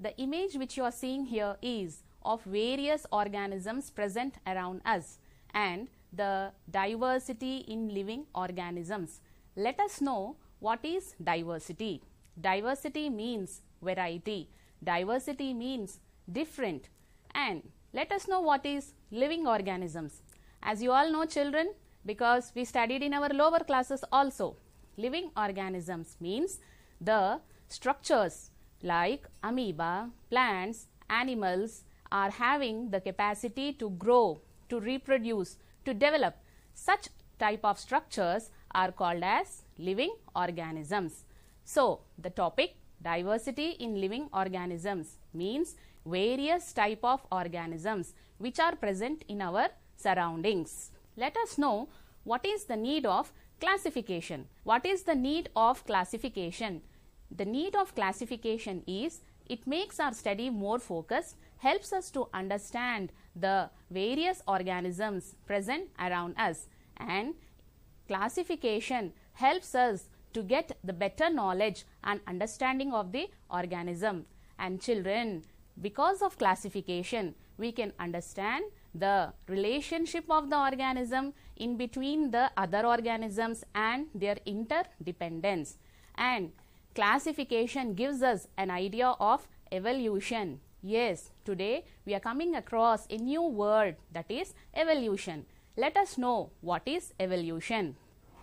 The image which you are seeing here is of various organisms present around us and the diversity in living organisms. Let us know what is diversity. Diversity means variety. Diversity means different. And let us know what is living organisms. As you all know, children, because we studied in our lower classes also, living organisms means the structures like amoeba, plants, animals are having the capacity to grow, to reproduce, to develop. Such type of structures are called as living organisms. So, the topic diversity in living organisms means various type of organisms which are present in our surroundings. Let us know what is the need of classification. What is the need of classification? The need of classification is it makes our study more focused, helps us to understand the various organisms present around us, and classification helps us to get the better knowledge and understanding of the organism. And children, because of classification, we can understand the relationship of the organism in between the other organisms and their interdependence. And classification gives us an idea of evolution. Yes, today we are coming across a new word, that is evolution. Let us know what is evolution.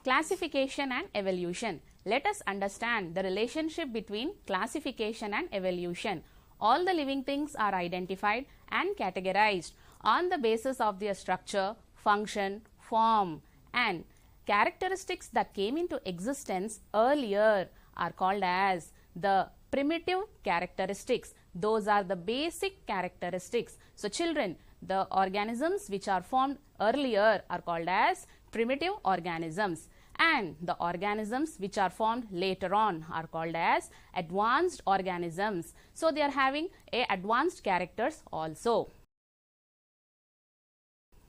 Classification and evolution. Let us understand the relationship between classification and evolution. All the living things are identified and categorized on the basis of their structure, function, form, and characteristics that came into existence earlier are called as the primitive characteristics. Those are the basic characteristics. So, children, the organisms which are formed earlier are called as primitive organisms, and the organisms which are formed later on are called as advanced organisms. So, they are having advanced characters also.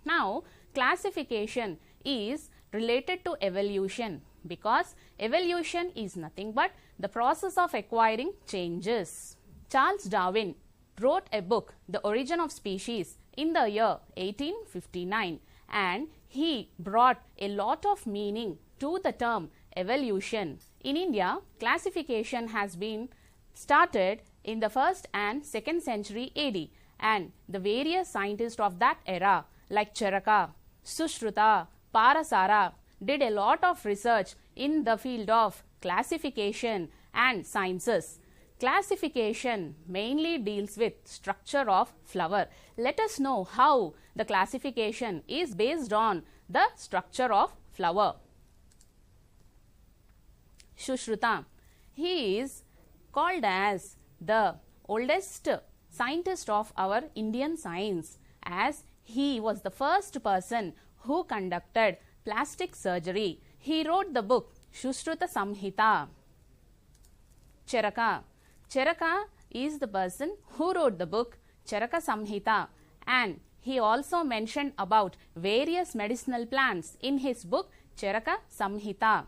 Now, classification is related to evolution because evolution is nothing but the process of acquiring changes. Charles Darwin wrote a book, The Origin of Species, in the year 1859, and he brought a lot of meaning to the term evolution. In India, classification has been started in the 1st and 2nd century AD, and the various scientists of that era like Charaka, Sushruta, Parasara did a lot of research in the field of classification and sciences. Classification mainly deals with structure of flower. Let us know how the classification is based on the structure of flower. Sushruta, he is called as the oldest scientist of our Indian science, as he was the first person who conducted plastic surgery. He wrote the book Sushruta Samhita. Charaka is the person who wrote the book Charaka Samhita, and he also mentioned about various medicinal plants in his book Charaka Samhita.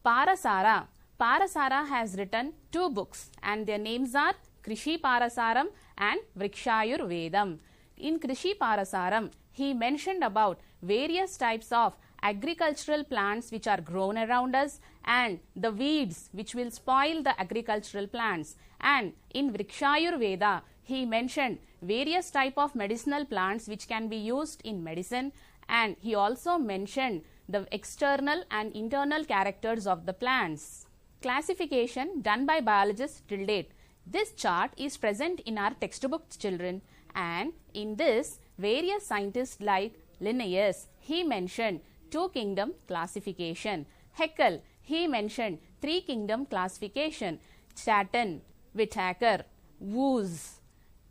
Parasara has written 2 books, and their names are Krishi Parasaram and Vrikshayurvedam. In Krishi Parasaram, he mentioned about various types of agricultural plants which are grown around us and the weeds which will spoil the agricultural plants. And in Vrikshayurveda, he mentioned various type of medicinal plants which can be used in medicine, and he also mentioned the external and internal characters of the plants. Classification done by biologists till date. This chart is present in our textbooks, children, and in this various scientists like Linnaeus, he mentioned 2-kingdom classification. Haeckel, he mentioned 3-kingdom classification. Chapman, Whittaker, Woose,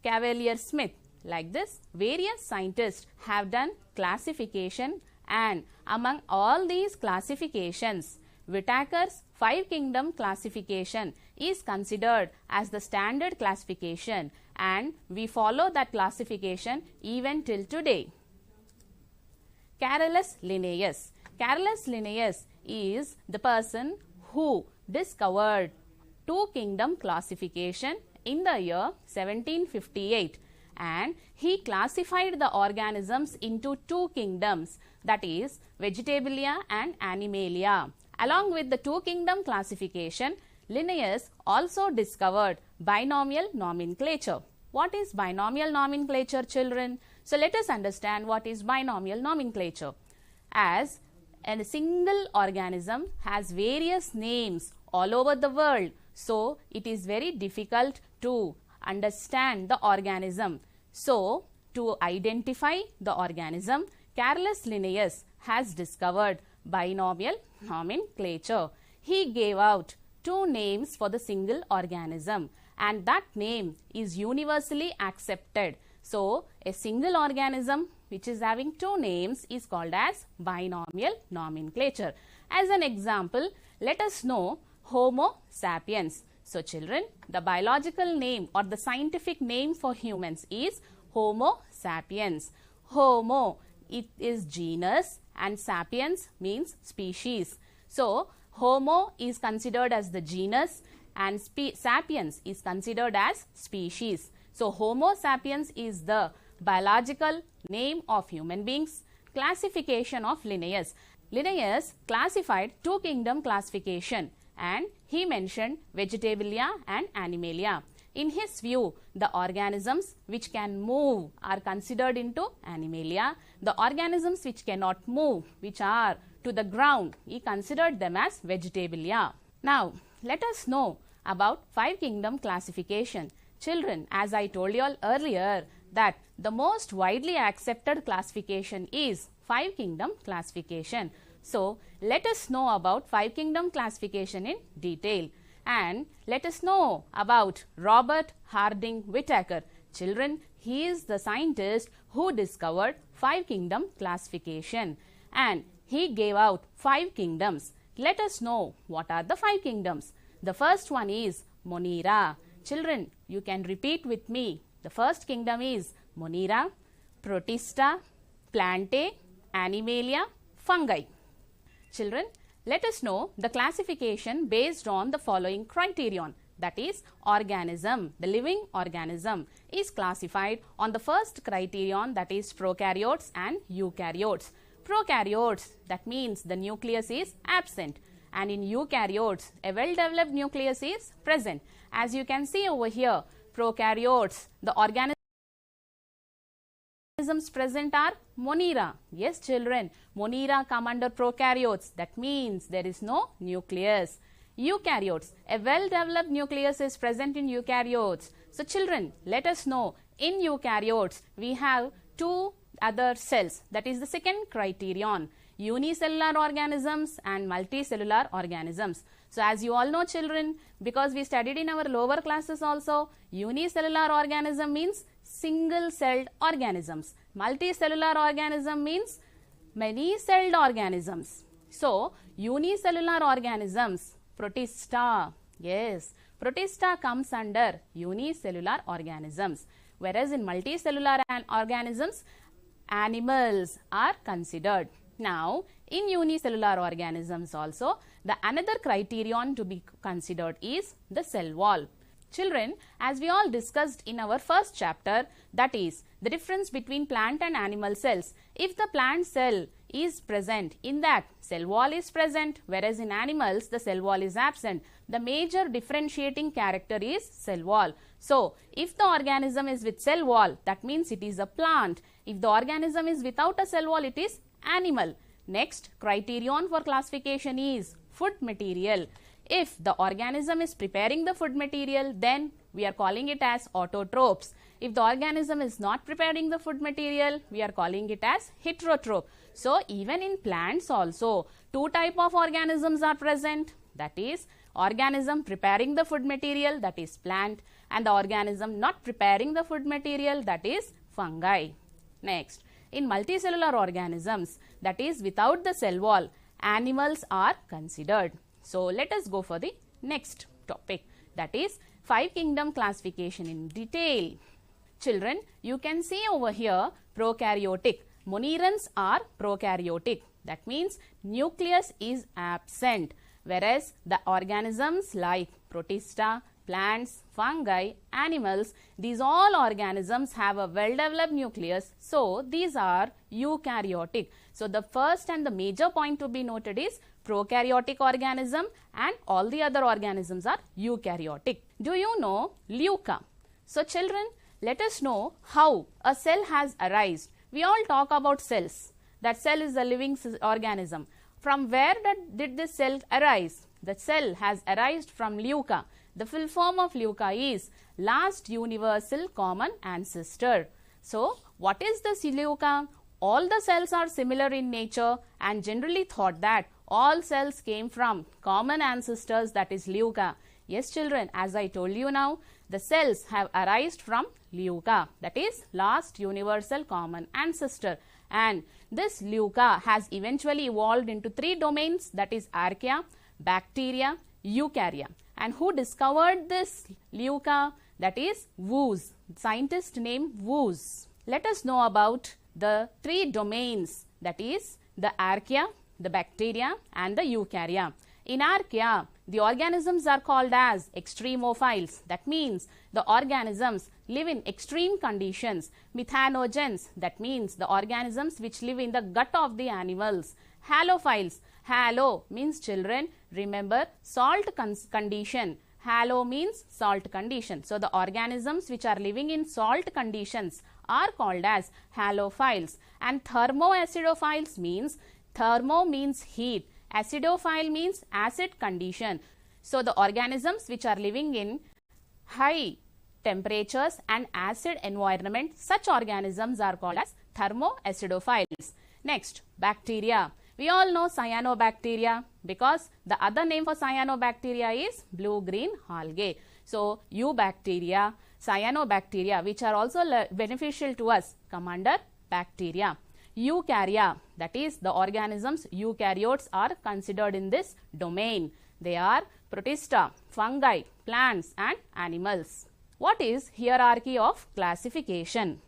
Cavalier-Smith. Like this, various scientists have done classification, and among all these classifications, Whittaker's 5-kingdom classification is considered as the standard classification, and we follow that classification even till today. Carolus Linnaeus. Carolus Linnaeus is the person who discovered two kingdom classification in the year 1758, and he classified the organisms into two kingdoms, that is Vegetalia and Animalia. Along with the two kingdom classification, Linnaeus also discovered binomial nomenclature. What is binomial nomenclature, children? So let us understand what is binomial nomenclature. As a single organism has various names all over the world, so it is very difficult to understand the organism. So to identify the organism, Carolus Linnaeus has discovered binomial nomenclature. He gave out two names for the single organism, and that name is universally accepted. So a single organism which is having two names is called as binomial nomenclature. As an example, let us know Homo sapiens. So children, the biological name or the scientific name for humans is Homo sapiens. Homo, it is genus, and sapiens means species. So Homo is considered as the genus and sapiens is considered as species. So Homo sapiens is the biological name of human beings. Classification of Linnaeus. Linnaeus classified two kingdom classification, and he mentioned Vegetalia and Animalia. In his view, the organisms which can move are considered into Animalia. The organisms which cannot move, which are to the ground, he considered them as Vegetalia. Now, let us know about five kingdom classification. Children, as I told you all earlier, that the most widely accepted classification is five kingdom classification. So, let us know about five kingdom classification in detail, and let us know about Robert Harding Whittaker. Children, he is the scientist who discovered five kingdom classification, and he gave out five kingdoms. Let us know what are the five kingdoms. The first one is Monera. Children, you can repeat with me. The first kingdom is Monera, Protista, Plantae, Animalia, Fungi. Children, let us know the classification based on the following criterion. That is, organism, the living organism is classified on the first criterion, that is prokaryotes and eukaryotes. Prokaryotes, that means the nucleus is absent, and in eukaryotes a well-developed nucleus is present. As you can see over here, prokaryotes, the organisms present are Monera. Yes children, Monera come under prokaryotes, that means there is no nucleus. Eukaryotes, a well-developed nucleus is present in eukaryotes. So children, let us know, in eukaryotes we have two other cells, that is the second criterion, unicellular organisms and multicellular organisms. So as you all know children, because we studied in our lower classes also, unicellular organism means single-celled organisms. Multicellular organism means many-celled organisms. So unicellular organisms, Protista, yes, Protista comes under unicellular organisms, whereas in multicellular organisms, animals are considered. Now, in unicellular organisms also, the another criterion to be considered is the cell wall. Children, as we all discussed in our first chapter, that is the difference between plant and animal cells. If the plant cell is present, in that cell wall is present, whereas in animals the cell wall is absent. The major differentiating character is cell wall. So, if the organism is with cell wall, that means it is a plant. If the organism is without a cell wall, it is animal. Next criterion for classification is food material. If the organism is preparing the food material, then we are calling it as autotrophs. If the organism is not preparing the food material, we are calling it as heterotroph. So even in plants also, two types of organisms are present, that is organism preparing the food material, that is plant, and the organism not preparing the food material, that is fungi. Next, in multicellular organisms, that is without the cell wall, animals are considered. So let us go for the next topic, that is five kingdom classification in detail. Children, you can see over here prokaryotic. Monerans are prokaryotic. That means nucleus is absent, whereas the organisms like Protista, plants, fungi, animals, these all organisms have a well-developed nucleus. So, these are eukaryotic. So, the first and the major point to be noted is prokaryotic organism, and all the other organisms are eukaryotic. Do you know leuca? So, children, let us know how a cell has arisen. We all talk about cells. That cell is a living organism. From where did this cell arise? The cell has arisen from leuca. The full form of leuca is last universal common ancestor. So, what is this leuca? All the cells are similar in nature and generally thought that all cells came from common ancestors, that is leuca. Yes children, as I told you now, the cells have arisen from leuca, that is last universal common ancestor, and this leuca has eventually evolved into three domains, that is archaea, bacteria, eukarya. And who discovered this leuca? That is 𝗧, scientist named 𝗧. Let us know about the three domains, that is the archaea, the bacteria and the eukarya. In archaea, the organisms are called as extremophiles. That means the organisms live in extreme conditions. Methanogens, that means the organisms which live in the gut of the animals. Halophiles, halo means children, remember salt condition. Halo means salt condition. So, the organisms which are living in salt conditions are called as halophiles. And thermoacidophiles means, thermo means heat, acidophile means acid condition. So, the organisms which are living in high temperatures and acid environment, such organisms are called as thermoacidophiles. Next, bacteria. We all know cyanobacteria because the other name for cyanobacteria is blue-green algae. So, eubacteria, cyanobacteria, which are also beneficial to us, come under bacteria. Eukarya, that is the organisms, eukaryotes are considered in this domain. They are Protista, fungi, plants and animals. What is hierarchy of classification?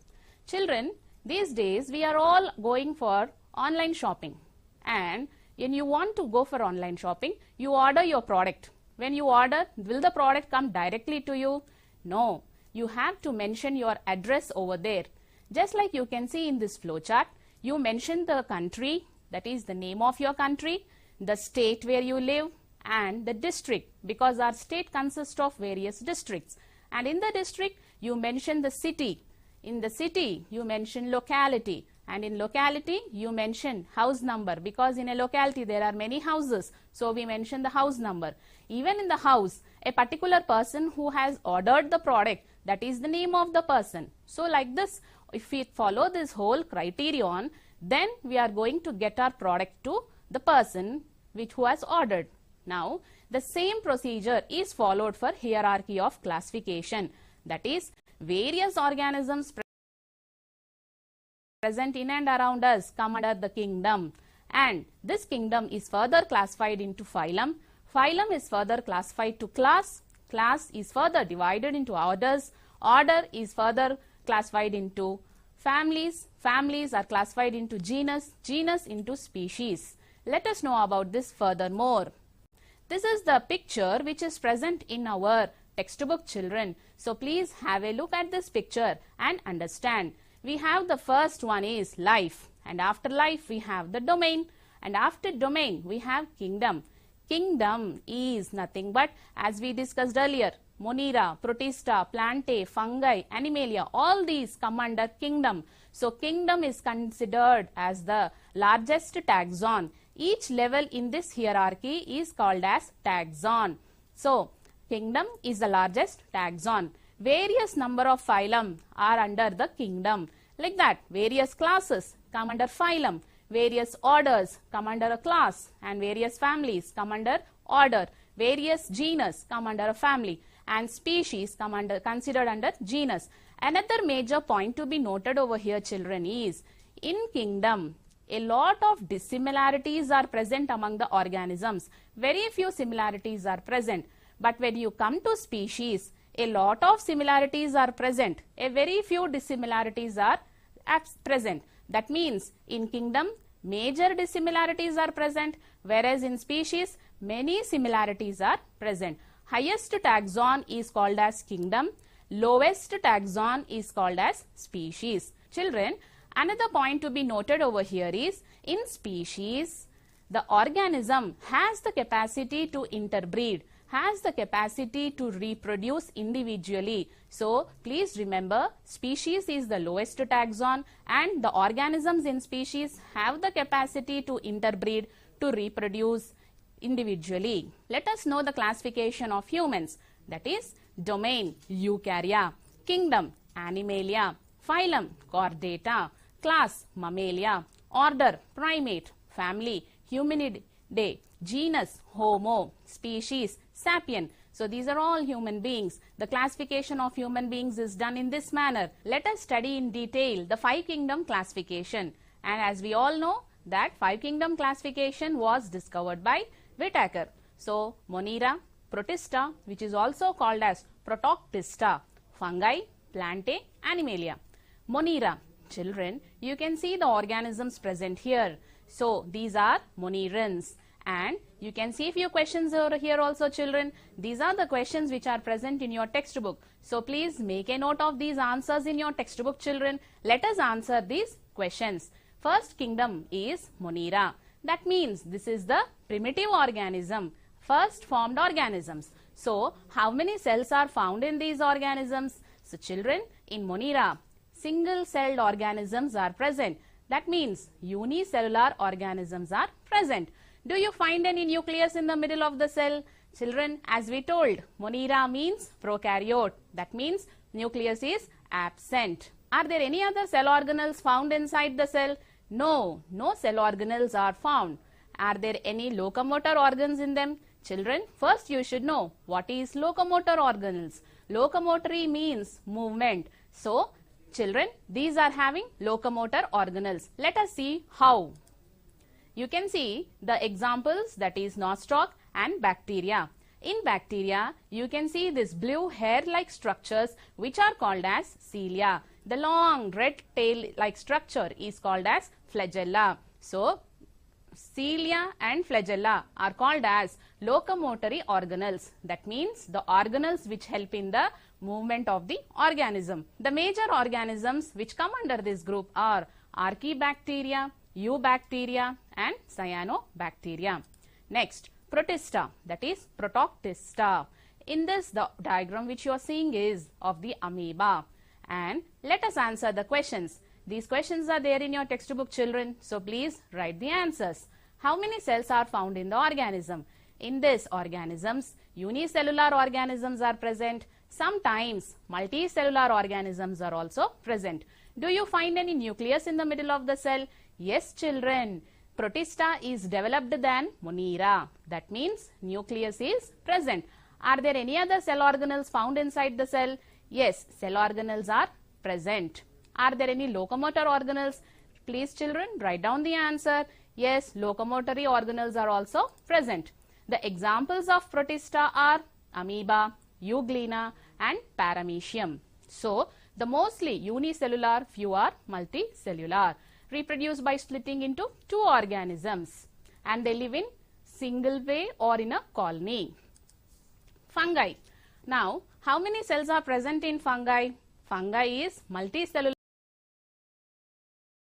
Children, these days we are all going for online shopping, and when you want to go for online shopping, you order your product. When you order, will the product come directly to you? No, you have to mention your address over there. Just like you can see in this flowchart, you mention the country, that is the name of your country, the state where you live and the district, because our state consists of various districts. And in the district, you mention the city. In the city, you mention locality. And in locality, you mention house number, because in a locality there are many houses. So, we mention the house number. Even in the house, a particular person who has ordered the product, that is the name of the person. So, like this, if we follow this whole criterion, then we are going to get our product to the person who has ordered. Now, the same procedure is followed for hierarchy of classification. That is, various organisms present in and around us come under the kingdom, and this kingdom is further classified into phylum. Phylum is further classified to class. Class is further divided into orders. Order is further classified into families. Families are classified into genus. Genus into species. Let us know about this furthermore. This is the picture which is present in our textbook, children. So, please have a look at this picture and understand. We have the first one is life, and after life we have the domain, and after domain we have kingdom. Kingdom is nothing but, as we discussed earlier, Monera, Protista, Plantae, Fungi, Animalia, all these come under kingdom. So, kingdom is considered as the largest taxon. Each level in this hierarchy is called as taxon. So, kingdom is the largest taxon. Various number of phylum are under the kingdom. Like that, various classes come under phylum, various orders come under a class, and various families come under order, various genus come under a family, and species come under considered under genus. Another major point to be noted over here, children, is in kingdom, a lot of dissimilarities are present among the organisms. Very few similarities are present. But when you come to species, a lot of similarities are present. A very few dissimilarities are present. That means in kingdom, major dissimilarities are present, whereas in species, many similarities are present. Highest taxon is called as kingdom. Lowest taxon is called as species. Children, another point to be noted over here is in species, the organism has the capacity to interbreed, has the capacity to reproduce individually. So, please remember, species is the lowest taxon and the organisms in species have the capacity to interbreed, to reproduce individually. Let us know the classification of humans, that is domain Eukarya, kingdom Animalia, phylum Chordata, class Mammalia, order Primate, family Hominidae, genus Homo, species Sapien. So these are all human beings. The classification of human beings is done in this manner. Let us study in detail the 5 kingdom classification. And as we all know that 5 kingdom classification was discovered by Whittaker. So Monera, Protista, which is also called as Protista, fungi, Plantae, Animalia. Monera, children, you can see the organisms present here. So these are monerans. And you can see a few questions over here also, children. These are the questions which are present in your textbook. So please make a note of these answers in your textbook, children. Let us answer these questions. First kingdom is Monera. That means this is the primitive organism, first formed organisms. So how many cells are found in these organisms? So children, in Monera, single celled organisms are present. That means unicellular organisms are present. Do you find any nucleus in the middle of the cell? Children, as we told, Monera means prokaryote. That means nucleus is absent. Are there any other cell organelles found inside the cell? No, no cell organelles are found. Are there any locomotor organs in them? Children, first you should know what is locomotor organelles. Locomotory means movement. So, children, these are having locomotor organelles. Let us see how. You can see the examples, that is nostoc and bacteria. In bacteria, you can see this blue hair-like structures which are called as cilia. The long red tail-like structure is called as flagella. So, cilia and flagella are called as locomotory organelles. That means the organelles which help in the movement of the organism. The major organisms which come under this group are archaebacteria, eubacteria and cyanobacteria. Next, Protista, that is Protista. In this, the diagram which you are seeing is of the amoeba. And let us answer the questions. These questions are there in your textbook, children. So please write the answers. How many cells are found in the organism? In this organisms, unicellular organisms are present. Sometimes multicellular organisms are also present. Do you find any nucleus in the middle of the cell? Yes, children. Protista is developed than Monera. That means nucleus is present. Are there any other cell organelles found inside the cell? Yes, cell organelles are present. Are there any locomotor organelles? Please, children, write down the answer. Yes, locomotory organelles are also present. The examples of Protista are amoeba, euglena and paramecium. So, the mostly unicellular, few are multicellular, reproduce by splitting into 2 organisms, and they live in single way or in a colony. Fungi. Now, how many cells are present in fungi? Fungi is multicellular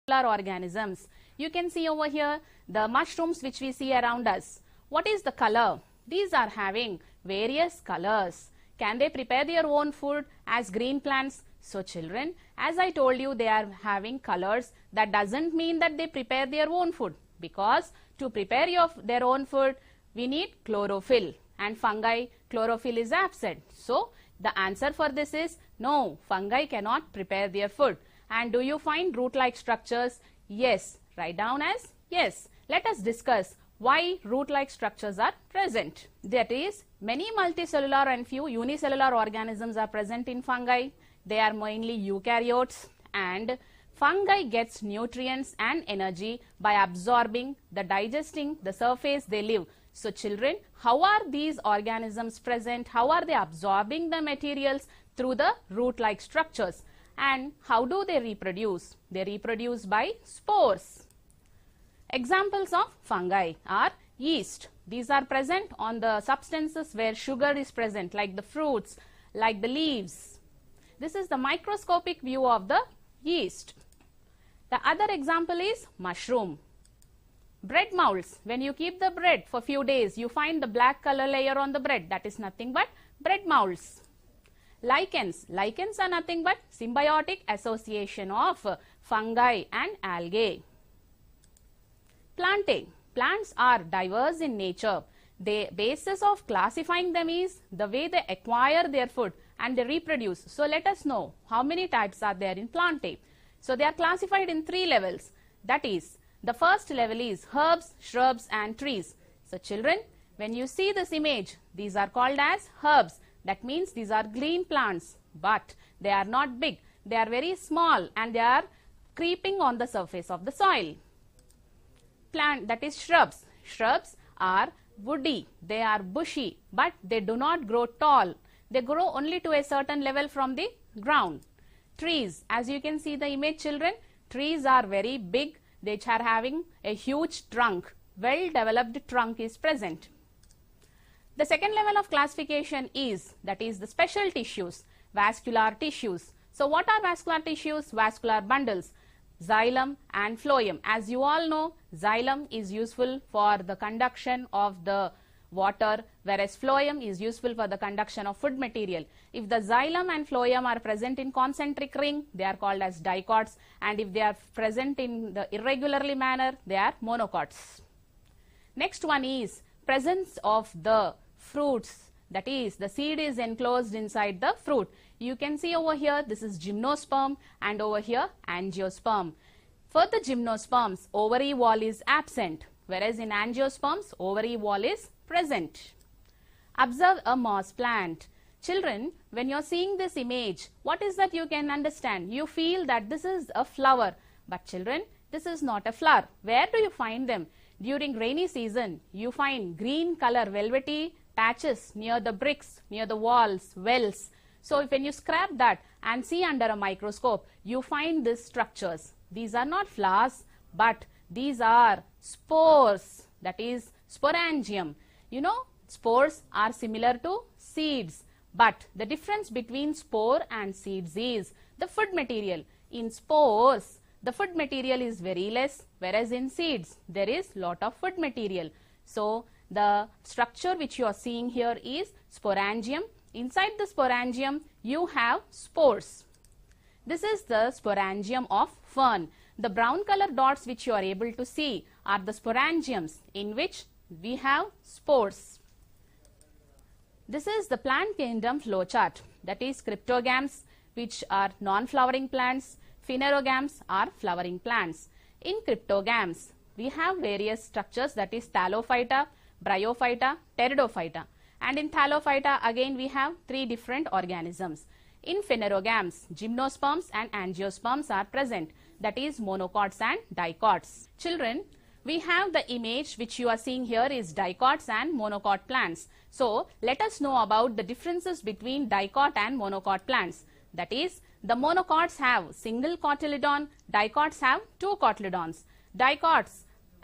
organisms. You can see over here the mushrooms which we see around us. What is the color? These are having various colors. Can they prepare their own food as green plants? So children, as I told you, they are having colors. That doesn't mean that they prepare their own food, because to prepare their own food, we need chlorophyll, and fungi, chlorophyll is absent. So the answer for this is no, fungi cannot prepare their food. And do you find root-like structures? Yes, write down as yes. Let us discuss why root-like structures are present. That is, many multicellular and few unicellular organisms are present in fungi. They are mainly eukaryotes, and fungi gets nutrients and energy by absorbing, digesting the surface they live. So children, how are these organisms present? How are they absorbing the materials? Through the root-like structures. And how do they reproduce? They reproduce by spores. Examples of fungi are yeast. These are present on the substances where sugar is present, like the fruits, like the leaves. This is the microscopic view of the yeast. The other example is mushroom. Bread molds. When you keep the bread for few days, you find the black color layer on the bread. That is nothing but bread molds. Lichens. Lichens are nothing but symbiotic association of fungi and algae. Plantae. Plants are diverse in nature. The basis of classifying them is the way they acquire their food and they reproduce. So let us know how many types are there in Plantae. So they are classified in 3 levels. That is, the first level is herbs, shrubs and trees. So children, when you see this image, these are called as herbs. That means these are green plants, but they are not big. They are very small and they are creeping on the surface of the soil. Plant, that is shrubs. Shrubs are woody. They are bushy, but they do not grow tall. They grow only to a certain level from the ground. Trees, as you can see the image children, trees are very big. They are having a huge trunk. Well developed trunk is present. The second level of classification is, that is the special tissues, vascular tissues. So what are vascular tissues? Vascular bundles, xylem and phloem. As you all know, xylem is useful for the conduction of the water, whereas phloem is useful for the conduction of food material. If the xylem and phloem are present in concentric ring, they are called as dicots, and if they are present in the irregularly manner, they are monocots. Next one is presence of the fruits, that is the seed is enclosed inside the fruit. You can see over here this is gymnosperm and over here angiosperm. For the gymnosperms, ovary wall is absent, whereas in angiosperms, ovary wall is present. Observe a moss plant. Children, when you are seeing this image, what is that you can understand? You feel that this is a flower, but children, this is not a flower. Where do you find them? During rainy season, you find green color velvety patches near the bricks, near the walls, wells. So when you scrap that and see under a microscope, you find these structures. These are not flowers, but these are spores, that is sporangium. You know, spores are similar to seeds, but the difference between spore and seeds is the food material. In spores, the food material is very less, whereas in seeds, there is lot of food material. So the structure which you are seeing here is sporangium. Inside the sporangium, you have spores. This is the sporangium of fern. The brown color dots which you are able to see are the sporangiums in which we have spores. This is the plant kingdom flowchart, that is cryptogams, which are non-flowering plants, phanerogams are flowering plants. In cryptogams, we have various structures, that is thallophyta, bryophyta, pteridophyta. And in thallophyta, again we have 3 different organisms. In phanerogams, gymnosperms and angiosperms are present, that is monocots and dicots. Children, we have the image which you are seeing here is dicots and monocot plants. So let us know about the differences between dicot and monocot plants. That is, the monocots have single cotyledon, dicots have 2 cotyledons.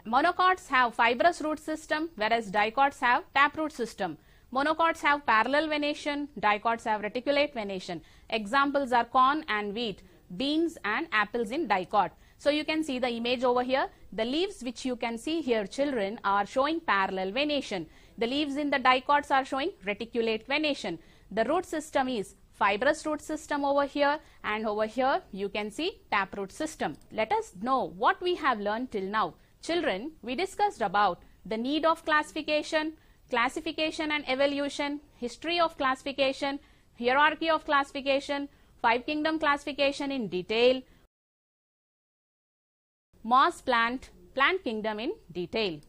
Monocots have fibrous root system, whereas dicots have taproot system. Monocots have parallel venation, dicots have reticulate venation. Examples are corn and wheat, beans and apples in dicot. So you can see the image over here. The leaves which you can see here, children, are showing parallel venation. The leaves in the dicots are showing reticulate venation. The root system is fibrous root system over here, and over here you can see taproot system. Let us know what we have learned till now. Children, we discussed about the need of classification, classification and evolution, history of classification, hierarchy of classification, 5 kingdom classification in detail, moss plant kingdom in detail.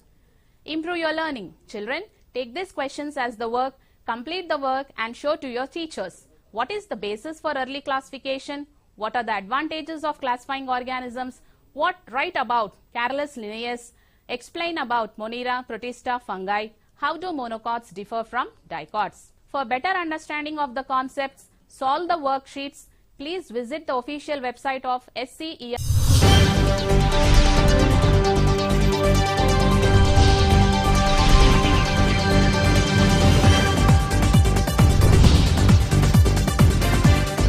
Improve your learning. Children, take these questions as the work, complete the work and show to your teachers. What is the basis for early classification? What are the advantages of classifying organisms? What write about Carolus Linnaeus? Explain about Monera, Protista, fungi. How do monocots differ from dicots? For better understanding of the concepts, solve the worksheets. Please visit the official website of SIET.